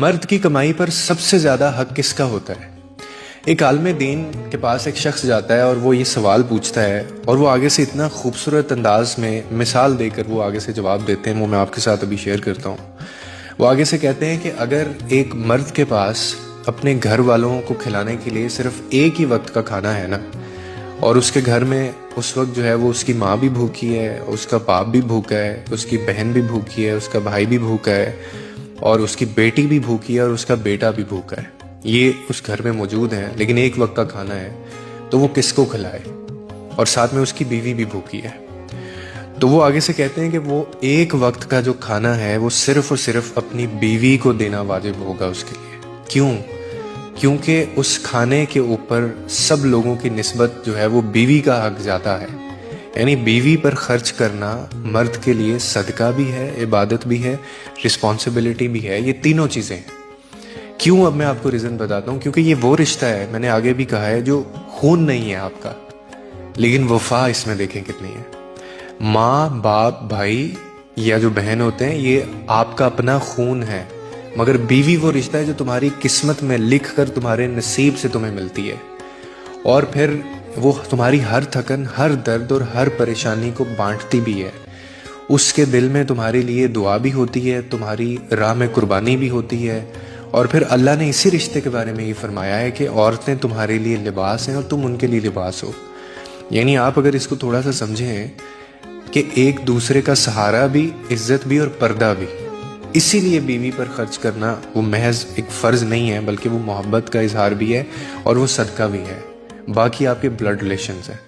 मर्द की कमाई पर सबसे ज्यादा हक किसका होता है? एक आलमे दीन के पास एक शख्स जाता है और वो ये सवाल पूछता है और वो आगे से इतना खूबसूरत अंदाज में मिसाल देकर वो आगे से जवाब देते हैं, वो मैं आपके साथ अभी शेयर करता हूँ। वो आगे से कहते हैं कि अगर एक मर्द के पास अपने घर वालों को खिलाने के लिए सिर्फ एक ही वक्त का खाना है ना, और उसके घर में उस वक्त जो है वो उसकी माँ भी भूखी है, उसका बाप भी भूखा है, उसकी बहन भी भूखी है, उसका भाई भी भूखा है और उसकी बेटी भी भूखी है और उसका बेटा भी भूखा है, ये उस घर में मौजूद हैं, लेकिन एक वक्त का खाना है, तो वो किसको खिलाए? और साथ में उसकी बीवी भी भूखी है। तो वो आगे से कहते हैं कि वो एक वक्त का जो खाना है वो सिर्फ और सिर्फ अपनी बीवी को देना वाजिब होगा उसके लिए। क्यों? क्योंकि उस खाने के ऊपर सब लोगों की निस्बत जो है वो बीवी का हक जाता है। यानी बीवी पर खर्च करना मर्द के लिए सदका भी है, इबादत भी है, रिस्पॉन्सिबिलिटी भी है, ये तीनों चीज़ें हैं। क्यों? अब मैं आपको रीज़न बताता हूँ। क्योंकि ये वो रिश्ता है, मैंने आगे भी कहा है, जो खून नहीं है आपका, लेकिन वफा इसमें देखें कितनी है। माँ बाप भाई या जो बहन होते हैं ये आपका अपना खून है, मगर बीवी वो रिश्ता है जो तुम्हारी किस्मत में लिख कर तुम्हारे नसीब से तुम्हें मिलती है, और फिर वो तुम्हारी हर थकन, हर दर्द और हर परेशानी को बांटती भी है। उसके दिल में तुम्हारे लिए दुआ भी होती है, तुम्हारी राह में कुर्बानी भी होती है। और फिर अल्लाह ने इसी रिश्ते के बारे में ये फरमाया है कि औरतें तुम्हारे लिए लिबास हैं और तुम उनके लिए लिबास हो। यानी आप अगर इसको थोड़ा सा समझें कि एक दूसरे का सहारा भी, इज्जत भी और पर्दा भी। इसीलिए बीवी पर खर्च करना वो महज एक फ़र्ज़ नहीं है, बल्कि वो मोहब्बत का इजहार भी है और वो सदका भी है। बाकी आपके ब्लड रिलेशंस हैं।